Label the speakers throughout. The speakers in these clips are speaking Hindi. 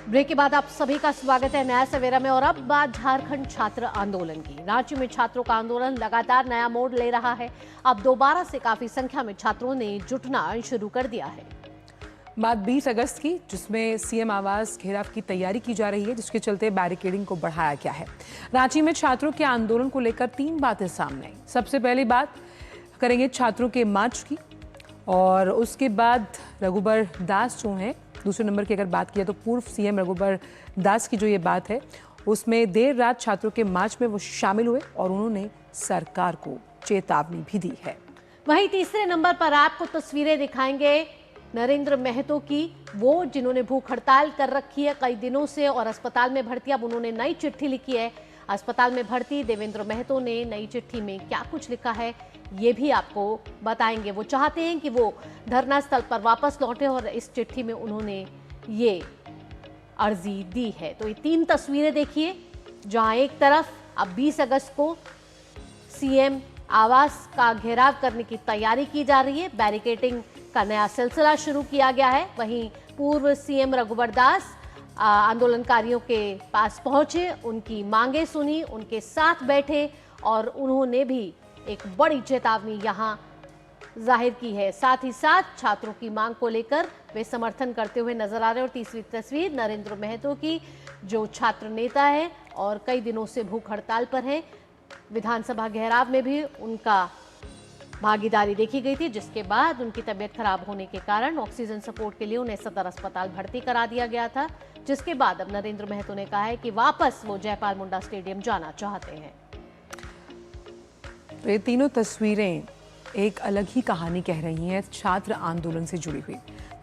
Speaker 1: ब्रेक के बाद आप सभी का स्वागत है नया सवेरा में। और अब बात झारखंड छात्र आंदोलन की। रांची में छात्रों का आंदोलन लगातार नया मोड़ ले रहा है। अब दोबारा से काफी संख्या में छात्रों ने जुटना शुरू कर दिया है।
Speaker 2: बात 20 अगस्त की, जिसमें सीएम आवास घेराव की तैयारी की जा रही है, जिसके चलते बैरिकेडिंग को बढ़ाया गया है। रांची में छात्रों के आंदोलन को लेकर 3 बातें सामने आई। सबसे पहली बात करेंगे छात्रों के मार्च की, और उसके बाद रघुबर दास जो हैं, दूसरे नंबर की अगर बात की जाए तो पूर्व सीएम रघुबर दास की जो ये बात है, उसमें देर रात छात्रों के मार्च में वो शामिल हुए और उन्होंने सरकार को चेतावनी भी दी है।
Speaker 1: वहीं तीसरे नंबर पर आपको तस्वीरें दिखाएंगे नरेंद्र महतो की, वो जिन्होंने भूख हड़ताल कर रखी है कई दिनों से और अस्पताल में भर्ती। अब उन्होंने नई चिट्ठी लिखी है। अस्पताल में भर्ती देवेंद्र महतो ने नई चिट्ठी में क्या कुछ लिखा है ये भी आपको बताएंगे। वो चाहते हैं कि वो धरना स्थल पर वापस लौटे और इस चिट्ठी में उन्होंने ये अर्जी दी है। तो ये 3 तस्वीरें देखिए, जहां एक तरफ अब 20 अगस्त को सीएम आवास का घेराव करने की तैयारी की जा रही है, बैरिकेडिंग का नया सिलसिला शुरू किया गया है। वहीं पूर्व सीएम रघुबर दास आंदोलनकारियों के पास पहुंचे, उनकी मांगे सुनी, उनके साथ बैठे और उन्होंने भी एक बड़ी चेतावनी यहां जाहिर की है। साथ ही साथ छात्रों की मांग को लेकर वे समर्थन करते हुए नजर आ रहे हैं। और तीसरी तस्वीर नरेंद्र महतो की, जो छात्र नेता है और कई दिनों से भूख हड़ताल पर है। विधानसभा घेराव में भी उनका भागीदारी देखी गई थी, जिसके बाद उनकी तबीयत खराब होने के कारण ऑक्सीजन सपोर्ट के लिए उन्हें सदर अस्पताल भर्ती करा दिया गया था। जिसके बाद अब नरेंद्र महतो ने कहा है कि वापस वो जयपाल मुंडा स्टेडियम जाना चाहते हैं।
Speaker 2: ये तीनों तस्वीरें एक अलग ही कहानी कह रही हैं छात्र आंदोलन से जुड़ी हुई।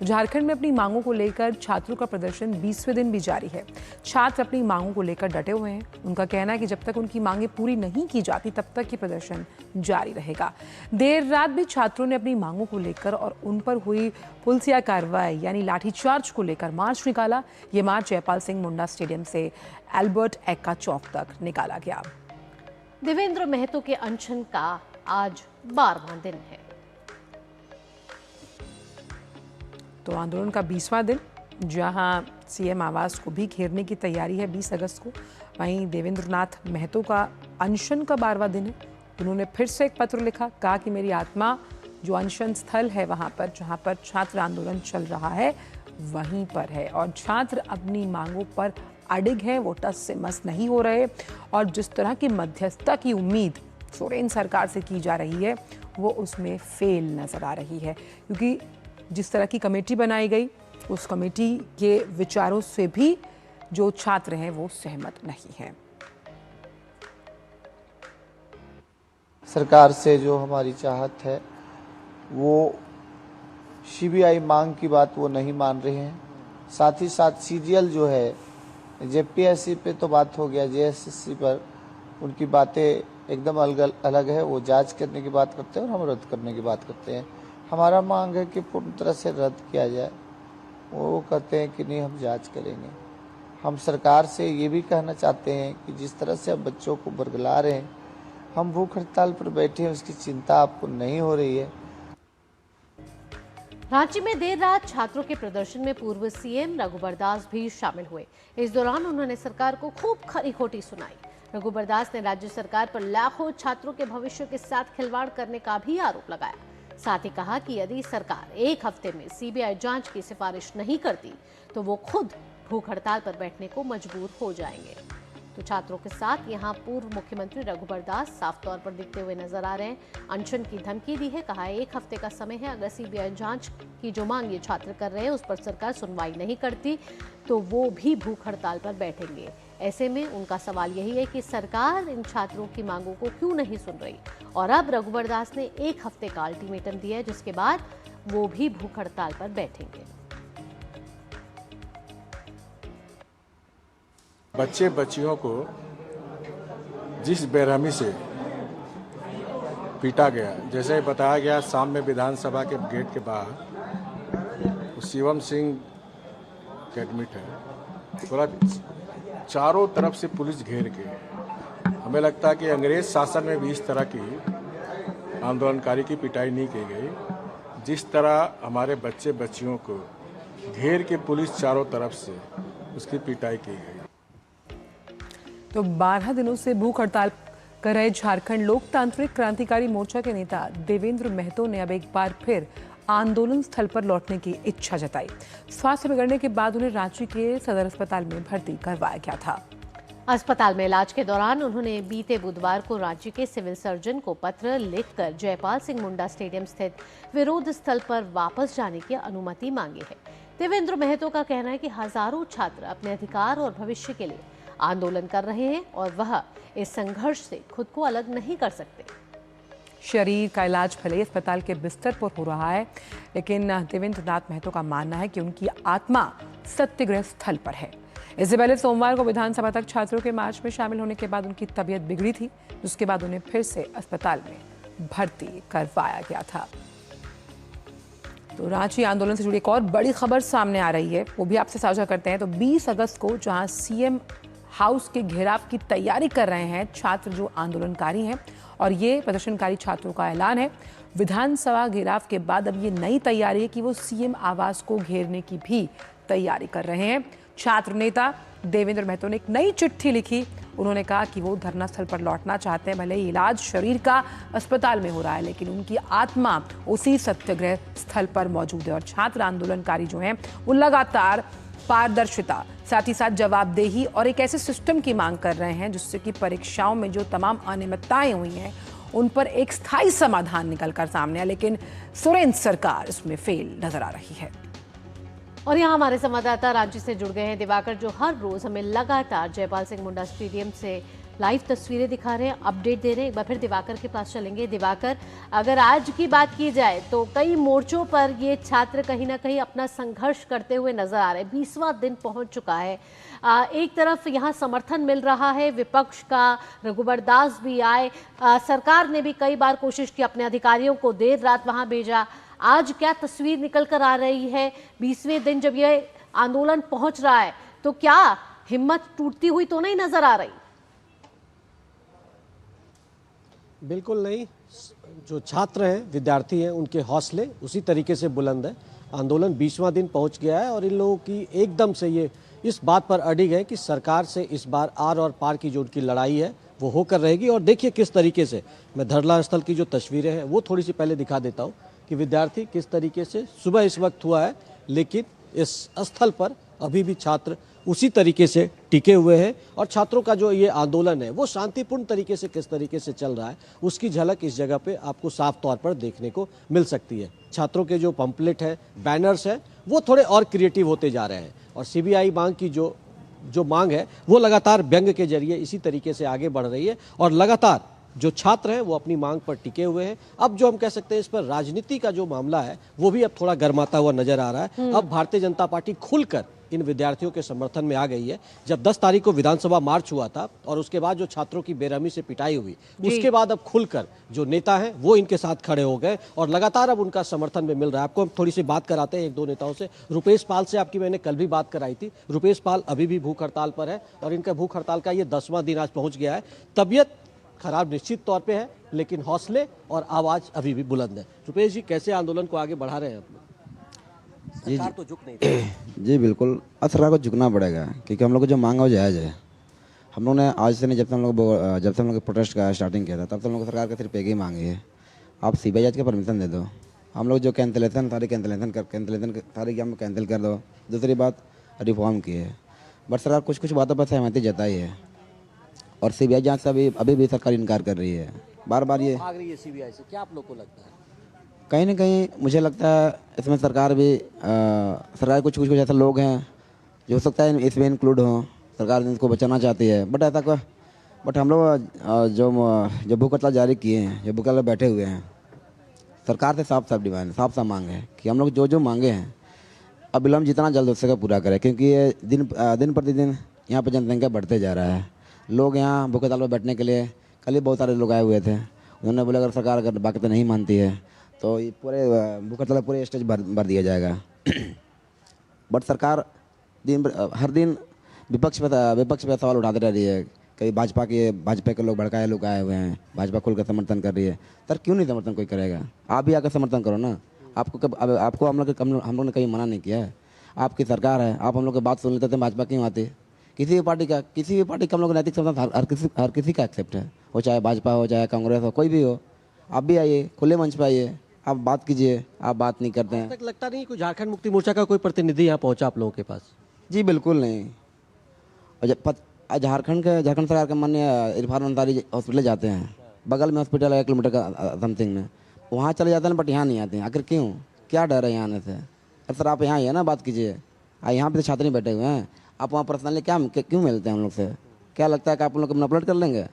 Speaker 2: झारखंड में अपनी मांगों को लेकर छात्रों का प्रदर्शन 20वें दिन भी जारी है। छात्र अपनी मांगों को लेकर डटे हुए हैं। उनका कहना है कि जब तक उनकी मांगें पूरी नहीं की जाती तब तक ये प्रदर्शन जारी रहेगा। देर रात भी छात्रों ने अपनी मांगों को लेकर और उन पर हुई पुलिसिया कार्रवाई यानी लाठीचार्ज को लेकर मार्च निकाला। ये मार्च जयपाल सिंह मुंडा स्टेडियम से एल्बर्ट एक्का चौक तक निकाला गया।
Speaker 1: देवेंद्र महतो के अनशन का आज 12वां दिन है।
Speaker 2: तो आंदोलन का 20वां दिन, जहां सीएम आवास को भी घेरने की तैयारी है 20 अगस्त को। वहीं देवेंद्र नाथ महतो का अनशन का 12वां दिन है। उन्होंने फिर से एक पत्र लिखा, कहा कि मेरी आत्मा जो अनशन स्थल है वहां पर, जहां पर छात्र आंदोलन चल रहा है, वहीं पर है और छात्र अपनी मांगों पर अडिग हैं, वो टस से मस नहीं हो रहे। और जिस तरह की मध्यस्थता की उम्मीद सोरेन सरकार से की जा रही है, वो उसमें फेल नजर आ रही है, क्योंकि जिस तरह की कमेटी बनाई गई, उस कमेटी के विचारों से भी जो छात्र हैं वो सहमत नहीं हैं।
Speaker 3: सरकार से जो हमारी चाहत है, वो सीबीआई मांग की बात वो नहीं मान रहे हैं। साथ ही साथ सीजीएल जो है, जेपीएससी पे तो बात हो गया, जेएसएससी पर उनकी बातें एकदम अलग है। वो जांच करने की बात करते हैं और हम रद्द करने की बात करते हैं। हमारा मांग है कि पूर्ण तरह से रद्द किया जाए। वो कहते हैं कि नहीं, हम जांच करेंगे। हम सरकार से ये भी कहना चाहते हैं कि जिस तरह से अब बच्चों को बरगला रहे हैं, हम भूख हड़ताल पर बैठे हैं, उसकी चिंता आपको नहीं हो रही है।
Speaker 1: रांची में देर रात छात्रों के प्रदर्शन में पूर्व सीएम रघुबर दास भी शामिल हुए। इस दौरान उन्होंने सरकार को खूब खरी खोटी सुनाई। रघुबर दास ने राज्य सरकार पर लाखों छात्रों के भविष्य के साथ खिलवाड़ करने का भी आरोप लगाया। साथ ही कहा कि यदि सरकार 1 हफ्ते में सीबीआई जांच की सिफारिश नहीं करती तो वो खुद भूख हड़ताल पर बैठने को मजबूर हो जाएंगे। तो छात्रों के साथ यहां पूर्व मुख्यमंत्री रघुबर दास साफ तौर पर दिखते हुए नजर आ रहे हैं। अनशन की धमकी दी है, कहा है 1 हफ्ते का समय है। अगर सीबीआई जांच की जो मांग ये छात्र कर रहे हैं उस पर सरकार सुनवाई नहीं करती तो वो भी भूख हड़ताल पर बैठेंगे। ऐसे में उनका सवाल यही है कि सरकार इन छात्रों की मांगों को क्यों नहीं सुन रही। और अब रघुबर दास ने 1 हफ्ते का अल्टीमेटम दिया है, जिसके बाद वो भी भूख हड़ताल पर बैठेंगे।
Speaker 4: बच्चे बच्चियों को जिस बेरहमी से पीटा गया, जैसे बताया गया, शाम में विधानसभा के गेट के बाहर शिवम सिंह एडमिट है, पूरा चारों तरफ से पुलिस घेर के। हमें लगता है कि अंग्रेज शासन में भी इस तरह की आंदोलनकारी की पिटाई नहीं की गई। जिस तरह हमारे बच्चे बच्चियों को घेर के पुलिस चारों तरफ से उसकी पिटाई की गई।
Speaker 2: तो 12 दिनों से भूख हड़ताल कर रहे झारखंड लोकतांत्रिक क्रांतिकारी मोर्चा के नेता देवेंद्र महतो ने अब एक बार फिर आंदोलन स्थल पर लौटने की इच्छा जताई। स्वास्थ्य बिगड़ने के बाद उन्हें रांची के सदर अस्पताल में भर्ती करवाया गया था।
Speaker 1: अस्पताल में इलाज के दौरान उन्होंने बीते बुधवार को रांची के सिविल सर्जन को पत्र लिखकर जयपाल सिंह मुंडा स्टेडियम स्थित विरोध स्थल पर वापस जाने की अनुमति मांगी है। देवेंद्र महतो का कहना है कि हजारों छात्र अपने अधिकार और भविष्य के लिए आंदोलन कर रहे हैं और वह इस संघर्ष से खुद को अलग नहीं कर सकते।
Speaker 2: शरीर का इलाज भले ही अस्पताल के बिस्तर पर हो रहा है, लेकिन देवेंद्र नाथ महतो का मानना है कि उनकी आत्मा सत्याग्रह स्थल पर है। इससे पहले सोमवार को विधानसभा तक छात्रों के मार्च में शामिल होने के बाद उनकी तबीयत बिगड़ी थी, जिसके बाद उन्हें फिर से अस्पताल में भर्ती करवाया गया था। तो रांची आंदोलन से जुड़ी एक और बड़ी खबर सामने आ रही है, वो भी आपसे साझा करते हैं। तो 20 अगस्त को जहां सीएम हाउस के घेराव की तैयारी कर रहे हैं छात्र जो आंदोलनकारी हैं, और ये प्रदर्शनकारी छात्रों का ऐलान है। विधानसभा घेराव के बाद अब ये नई तैयारी है कि वो सीएम आवास को घेरने की भी तैयारी कर रहे हैं। छात्र नेता देवेंद्र महतो ने एक नई चिट्ठी लिखी। उन्होंने कहा कि वो धरना स्थल पर लौटना चाहते हैं, भले ही इलाज शरीर का अस्पताल में हो रहा है, लेकिन उनकी आत्मा उसी सत्याग्रह स्थल पर मौजूद है। और छात्र आंदोलनकारी जो हैं वो लगातार पारदर्शिता, साथ ही साथ जवाबदेही और एक ऐसे सिस्टम की मांग कर रहे हैं जिससे कि परीक्षाओं में जो तमाम अनियमितताएं हुई हैं उन पर एक स्थायी समाधान निकल कर सामने आए, लेकिन सुरेंद्र सरकार इसमें फेल नजर आ रही है।
Speaker 1: और यहाँ हमारे संवाददाता रांची से जुड़ गए हैं दिवाकर, जो हर रोज हमें लगातार जयपाल सिंह मुंडा स्टेडियम से लाइव तस्वीरें दिखा रहे हैं, अपडेट दे रहे हैं। एक बार फिर दिवाकर के पास चलेंगे। दिवाकर, अगर आज की बात की जाए तो कई मोर्चों पर ये छात्र कहीं ना कहीं अपना संघर्ष करते हुए नजर आ रहे हैं। 20वां दिन पहुंच चुका है। एक तरफ यहाँ समर्थन मिल रहा है विपक्ष का, रघुबर दास भी आए, सरकार ने भी कई बार कोशिश की, अपने अधिकारियों को देर रात वहां भेजा। आज क्या तस्वीर निकल कर आ रही है 20वें दिन जब ये आंदोलन पहुंच रहा है, तो क्या हिम्मत टूटती हुई तो नहीं नजर आ रही?
Speaker 5: बिल्कुल नहीं। जो छात्र हैं, विद्यार्थी हैं, उनके हौसले उसी तरीके से बुलंद है। आंदोलन 20वां दिन पहुंच गया है और इन लोगों की एकदम से ये इस बात पर अडिग है कि सरकार से इस बार आर और पार की जो उनकी लड़ाई है वो होकर रहेगी। और देखिए किस तरीके से, मैं धरना स्थल की जो तस्वीरें हैं वो थोड़ी सी पहले दिखा देता हूँ कि विद्यार्थी किस तरीके से सुबह इस वक्त हुआ है, लेकिन इस स्थल पर अभी भी छात्र उसी तरीके से टिके हुए हैं। और छात्रों का जो ये आंदोलन है वो शांतिपूर्ण तरीके से किस तरीके से चल रहा है उसकी झलक इस जगह पे आपको साफ तौर पर देखने को मिल सकती है। छात्रों के जो पंपलेट है, बैनर्स है, वो थोड़े और क्रिएटिव होते जा रहे हैं। और सीबीआई मांग की जो मांग है वो लगातार व्यंग के जरिए इसी तरीके से आगे बढ़ रही है। और लगातार जो छात्र हैं वो अपनी मांग पर टिके हुए हैं। अब जो हम कह सकते हैं इस पर राजनीति का जो मामला है वो भी अब थोड़ा गर्माता हुआ नजर आ रहा है। अब भारतीय जनता पार्टी खुलकर इन विद्यार्थियों के समर्थन में आ गई है। जब 10 तारीख को विधानसभा मार्च हुआ था और उसके बाद जो छात्रों की बेरहमी से पिटाई हुई, उसके बाद अब खुलकर जो नेता हैं वो इनके साथ खड़े हो गए और लगातार अब उनका समर्थन में मिल रहा है। आपको हम थोड़ी सी बात कराते हैं एक दो नेताओं से। रुपेश पाल से आपकी मैंने कल भी बात कराई थी। रुपेश पाल अभी भी भूख हड़ताल पर है और इनका भूख हड़ताल का ये 10वां दिन आज पहुंच गया है। तबियत खराब निश्चित तौर पे है, लेकिन हौसले और आवाज अभी भी बुलंद है। रुपेश जी, कैसे आंदोलन को आगे बढ़ा रहे हैं अपने? सरकार तो झुक नहीं रही।
Speaker 6: जी बिल्कुल, अब सरकार को झुकना पड़ेगा क्योंकि हम लोग को जो मांगा वो जायज़ है। हम लोग ने आज से नहीं, जब से हम लोग प्रोटेस्ट का स्टार्टिंग किया था तब तो हम लोग सरकार का सिर्फ एक ही मांगी है, आप सीबीआई जज के परमिशन दे दो। हम लोग जो कैंसिलेशन सारी कैंसिल कर दो। दूसरी बात रिफॉर्म की है, बट सरकार कुछ बातों पर सहमति जताई है और सीबीआई जांच से अभी भी सरकार इनकार कर रही है। बार बार ये
Speaker 5: भाग रही है सीबीआई से। क्या आप लोग को लगता है?
Speaker 6: कहीं ना कहीं मुझे लगता है इसमें सरकार कुछ ऐसे लोग हैं जो हो सकता है इसमें इंक्लूड हो। सरकार इसको बचाना चाहती है, बट हम लोग जो भूख हड़ताल जारी किए हैं, जो भूख हड़ताल बैठे हुए हैं, सरकार से साफ साफ मांग है कि हम लोग जो मांगे हैं अविलंब जितना जल्द हो सके पूरा करें, क्योंकि ये दिन प्रतिदिन यहाँ पर जनसंख्या बढ़ते जा रहा है। लोग यहाँ भूख हड़ताल पर बैठने के लिए, कल ही बहुत सारे लोग आए हुए थे, उन्होंने बोला अगर सरकार अगर बाकी तो नहीं मानती है तो ये पूरे भूख हड़ताल पूरे स्टेज भर दिया जाएगा। बट सरकार हर दिन विपक्ष पे सवाल उठाते रह रही है। कई भाजपा के लोग भड़काए लोग आए हुए हैं, भाजपा खुलकर समर्थन कर रही है। सर क्यों नहीं समर्थन कोई करेगा? आप भी आकर समर्थन करो ना। आपको हम लोग ने कहीं मना नहीं किया है। आपकी सरकार है, आप हम लोग की बात सुन लेते थे, भाजपा क्यों आती? किसी भी पार्टी का हम लोग नैतिक क्षमता हर किसी का एक्सेप्ट है, वो चाहे भाजपा हो, चाहे कांग्रेस हो, कोई भी हो। आप भी आइए, खुले मंच पे आइए, आप बात कीजिए, आप बात नहीं करते हैं।
Speaker 5: तक लगता नहीं कोई झारखंड मुक्ति मोर्चा का कोई प्रतिनिधि यहाँ पहुंचा आप लोगों के पास?
Speaker 6: जी बिल्कुल नहीं। और झारखंड सरकार के माननीय इरफान अंसारी हॉस्पिटल जाते हैं, बगल में हॉस्पिटल है 1 किलोमीटर का समथिंग में, वहाँ चले जाते हैं, बट यहाँ नहीं आते हैं। आखिर क्यों, क्या डर है यहाँ आने से? अरे सर आप यहाँ आइए ना, बात कीजिए। यहाँ पे तो छात्र नहीं बैठे हुए हैं, आप वहाँ पर्सनली क्यों मिलते हैं हम लोग से? क्या लगता है कि आप लोग मैनिपुलेट कर लेंगे?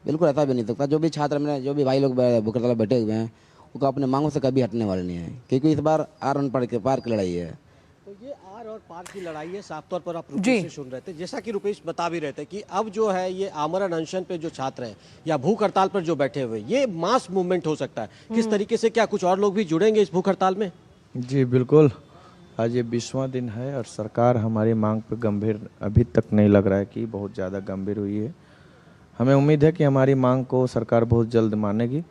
Speaker 6: बिल्कुल ऐसा भी नहीं सकता। जो भी छात्र में जो भी भाई लोग भूख हड़ताल बैठे हुए हैं, वो अपने मांगों से कभी हटने वाले नहीं है, क्योंकि इस बार आर पार की लड़ाई है।
Speaker 5: तो ये आर और पार की लड़ाई है, साफ तौर पर आप रुपेश से सुन रहे थे। जैसा कि रुपेश बता भी रहे थे कि अब जो है ये आमरण अनशन पे जो छात्र हैं या भूख हड़ताल पर जो बैठे हुए, ये मास मूवमेंट हो सकता है। किस तरीके से, क्या कुछ और लोग भी जुड़ेंगे इस भूख हड़ताल में?
Speaker 7: जी बिल्कुल, आज ये 20वां दिन है और सरकार हमारी मांग पर गंभीर अभी तक नहीं लग रहा है कि बहुत ज़्यादा गंभीर हुई है। हमें उम्मीद है कि हमारी मांग को सरकार बहुत जल्द मानेगी।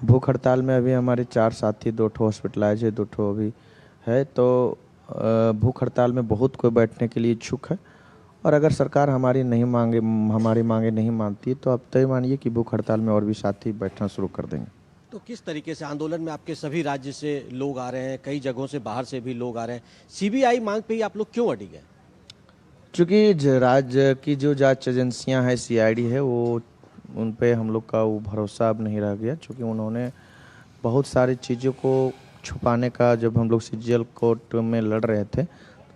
Speaker 7: भूख हड़ताल में अभी हमारे 4 साथी 2 ठो हॉस्पिटलाइज है, 2 ठो अभी है। तो भूख हड़ताल में बहुत कोई बैठने के लिए इच्छुक है, और अगर सरकार हमारी मांगे नहीं मानती तो आप तय मानिए कि भूख हड़ताल में और भी साथी बैठना शुरू कर देंगे।
Speaker 5: तो किस तरीके से आंदोलन में आपके सभी राज्य से लोग आ रहे हैं, कई जगहों से बाहर से भी लोग आ रहे हैं, सीबीआई मांग पे ही आप लोग क्यों अड़िग हैं?
Speaker 7: चूँकि राज्य की जो जांच एजेंसियां हैं, सीआईडी है, वो उन पे हम लोग का वो भरोसा अब नहीं रह गया, क्योंकि उन्होंने बहुत सारी चीज़ों को छुपाने का, जब हम लोग सीजीएल कोर्ट में लड़ रहे थे,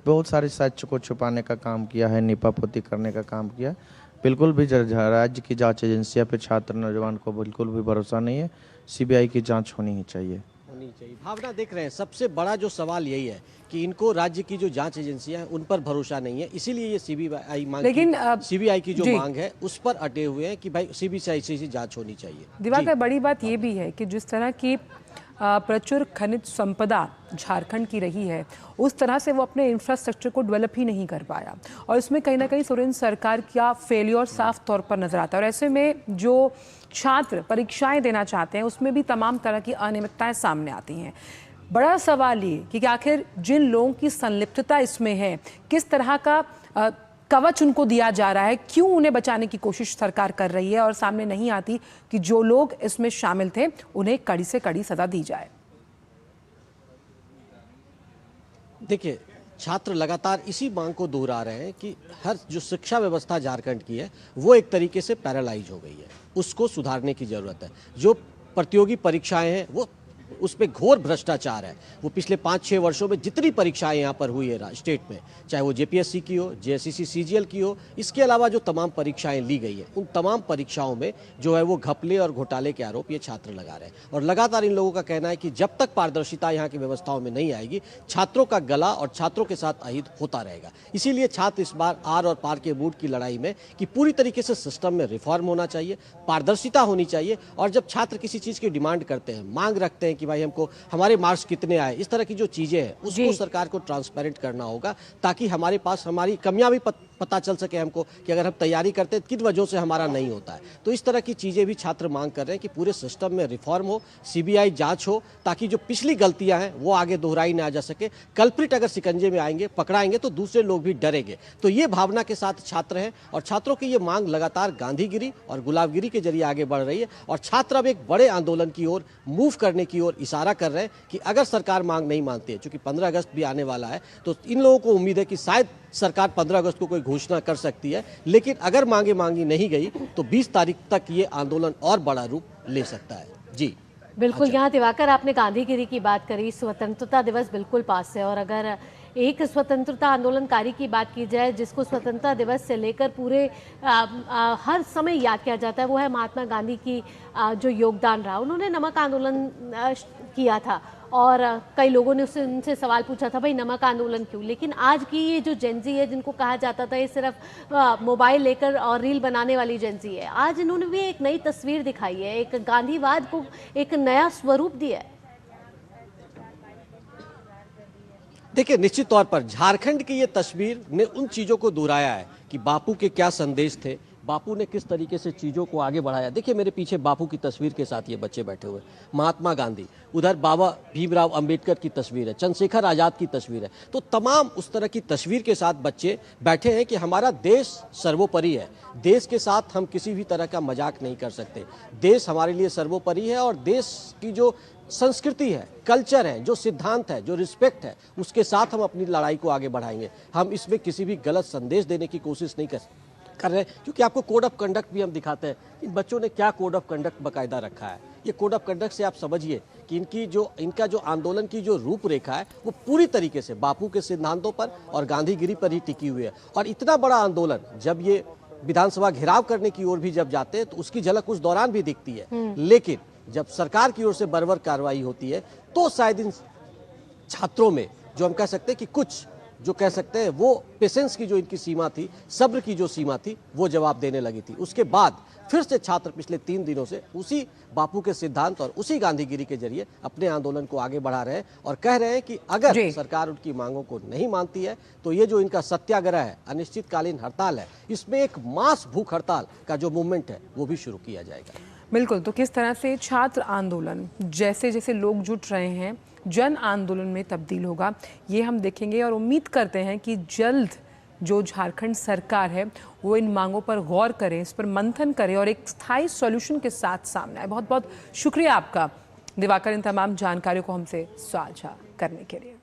Speaker 7: बहुत सारे साक्ष्य को छुपाने का काम किया है, नीपापोती करने का काम किया। बिल्कुल भी राज्य की जांच एजेंसियां पे छात्र नौजवान को बिल्कुल भी भरोसा नहीं है। सीबीआई की जांच होनी ही चाहिए।
Speaker 5: भावना, देख रहे हैं सबसे बड़ा जो सवाल यही है कि इनको राज्य की जो जांच एजेंसियां हैं उन पर भरोसा नहीं है, इसीलिए ये सीबीआई मांग, लेकिन सीबीआई की जो मांग है उस पर अटे हुए हैं कि भाई सीबीआई से जांच होनी चाहिए।
Speaker 2: दिवाकर, बड़ी बात ये भी है कि जिस तरह की प्रचुर खनिज संपदा झारखंड की रही है, उस तरह से वो अपने इंफ्रास्ट्रक्चर को डेवलप ही नहीं कर पाया, और इसमें कहीं ना कहीं सोरेन सरकार का फेलियर साफ तौर पर नजर आता है। और ऐसे में जो छात्र परीक्षाएं देना चाहते हैं उसमें भी तमाम तरह की अनियमितताएं सामने आती हैं। बड़ा सवाल ये कि आखिर जिन लोगों की संलिप्तता इसमें है, किस तरह का कवच उनको दिया जा रहा है, क्यों उन्हें बचाने की कोशिश सरकार कर रही है, और सामने नहीं आती कि जो लोग इसमें शामिल थे उन्हें कड़ी से कड़ी सजा दी जाए।
Speaker 5: देखिए, छात्र लगातार इसी मांग को दोहरा रहे हैं कि हर जो शिक्षा व्यवस्था झारखंड की है वो एक तरीके से पैरालाइज हो गई है, उसको सुधारने की जरूरत है। जो प्रतियोगी परीक्षाएं हैं वो उस पर घोर भ्रष्टाचार है। वो पिछले 5-6 वर्षों में जितनी परीक्षाएं यहाँ पर हुई है स्टेट में, चाहे वो जेपीएससी की हो, जेएससीसी सीजीएल की हो, इसके अलावा जो तमाम परीक्षाएं ली गई है, उन तमाम परीक्षाओं में जो है वो घपले और घोटाले के आरोप ये छात्र लगा रहे हैं। और लगातार इन लोगों का कहना है कि जब तक पारदर्शिता यहाँ की व्यवस्थाओं में नहीं आएगी, छात्रों का गला और छात्रों के साथ अहित होता रहेगा। इसीलिए छात्र इस बार आर और पार के बूट की लड़ाई में कि पूरी तरीके से सिस्टम में रिफॉर्म होना चाहिए, पारदर्शिता होनी चाहिए, और जब छात्र किसी चीज़ की डिमांड करते हैं, मांग रखते हैं कि भाई हमको हमारे मार्क्स कितने आए, इस तरह की जो चीजें हैं उसको सरकार को ट्रांसपेरेंट करना होगा, ताकि हमारे पास हमारी कमियां भी पता चल सके हमको कि अगर हम तैयारी करते हैं किन वजहों से हमारा नहीं होता है। तो इस तरह की चीजें भी छात्र मांग कर रहे हैं कि पूरे सिस्टम में रिफॉर्म हो, सीबीआई जांच हो, ताकि जो पिछली गलतियां हैं वो आगे दोहराई ना जा सके। कल्प्रिट अगर शिकंजे में आएंगे, पकड़ाएंगे, तो दूसरे लोग भी डरेंगे। तो ये भावना के साथ छात्र हैं, और छात्रों की ये मांग लगातार गांधीगिरी और गुलाबगिरी के जरिए आगे बढ़ रही है, और छात्र अब एक बड़े आंदोलन की ओर मूव करने की ओर इशारा कर रहे हैं कि अगर सरकार मांग नहीं मानती है, चूंकि 15 अगस्त भी आने वाला है, तो इन लोगों को उम्मीद है कि शायद सरकार 15 अगस्त को कोई घोषणा कर सकती है, लेकिन अगर मांगी नहीं गई तो 20 तारीख तक ये आंदोलन और बड़ा रूप ले सकता है। जी
Speaker 1: बिल्कुल। यहाँ दिवाकर, आपने गांधीगिरी की बात करी, स्वतंत्रता दिवस बिल्कुल पास है, और अगर एक स्वतंत्रता आंदोलनकारी की बात की जाए जिसको स्वतंत्रता दिवस से लेकर पूरे हर समय याद किया जाता है, वो है महात्मा गांधी की जो योगदान रहा। उन्होंने नमक आंदोलन किया था, और कई लोगों ने उनसे सवाल पूछा था, भाई नमक आंदोलन क्यों? लेकिन आज की ये जो जेंजी है, जिनको कहा जाता था ये सिर्फ मोबाइल लेकर और रील बनाने वाली जेंजी है, आज इन्होंने भी एक नई तस्वीर दिखाई है, एक गांधीवाद को एक नया स्वरूप दिया है।
Speaker 5: देखिए, निश्चित तौर पर झारखंड की ये तस्वीर ने उन चीज़ों को दोहराया है कि बापू के क्या संदेश थे, बापू ने किस तरीके से चीज़ों को आगे बढ़ाया। देखिए मेरे पीछे बापू की तस्वीर के साथ ये बच्चे बैठे हुए, महात्मा गांधी, उधर बाबा भीमराव अंबेडकर की तस्वीर है, चंद्रशेखर आज़ाद की तस्वीर है। तो तमाम उस तरह की तस्वीर के साथ बच्चे बैठे हैं कि हमारा देश सर्वोपरि है, देश के साथ हम किसी भी तरह का मजाक नहीं कर सकते। देश हमारे लिए सर्वोपरि है और देश की जो संस्कृति है, कल्चर है, जो सिद्धांत है, जो रिस्पेक्ट है, उसके साथ हम अपनी लड़ाई को आगे बढ़ाएंगे। हम इसमें किसी भी गलत संदेश देने की कोशिश नहीं कर रहे हैं, क्योंकि आपको कोड ऑफ कंडक्ट भी हम दिखाते हैं कि बच्चों ने क्या कोड ऑफ कंडक्ट बाकायदा रखा है। ये कोड ऑफ कंडक्ट से आप समझिए कि इनका जो आंदोलन की जो रूपरेखा है वो पूरी तरीके से बापू के सिद्धांतों पर और गांधीगिरी पर ही टिकी हुई है। और इतना बड़ा आंदोलन जब ये विधानसभा घेराव करने की ओर भी जब जाते हैं तो उसकी झलक उस दौरान भी दिखती है, लेकिन जब सरकार की ओर से बर्बर कार्रवाई होती है तो शायद इन छात्रों में जो हम कह सकते हैं कि कुछ जो कह सकते हैं वो पेशेंस की जो इनकी सीमा थी, सब्र की जो सीमा थी, वो जवाब देने लगी थी। उसके बाद फिर से छात्र पिछले 3 दिनों से उसी बापू के सिद्धांत और उसी गांधीगिरी के जरिए अपने आंदोलन को आगे बढ़ा रहे हैं और कह रहे हैं कि अगर सरकार उनकी मांगों को नहीं मानती है तो ये जो इनका सत्याग्रह है, अनिश्चितकालीन हड़ताल है, इसमें एक मास भूख हड़ताल का जो मूवमेंट है वो भी शुरू किया जाएगा।
Speaker 2: बिल्कुल, तो किस तरह से छात्र आंदोलन जैसे जैसे लोग जुट रहे हैं जन आंदोलन में तब्दील होगा, ये हम देखेंगे और उम्मीद करते हैं कि जल्द जो झारखंड सरकार है वो इन मांगों पर गौर करे, इस पर मंथन करे और एक स्थायी सॉल्यूशन के साथ सामने आए। बहुत बहुत शुक्रिया आपका दिवाकर इन तमाम जानकारियों को हमसे साझा करने के लिए।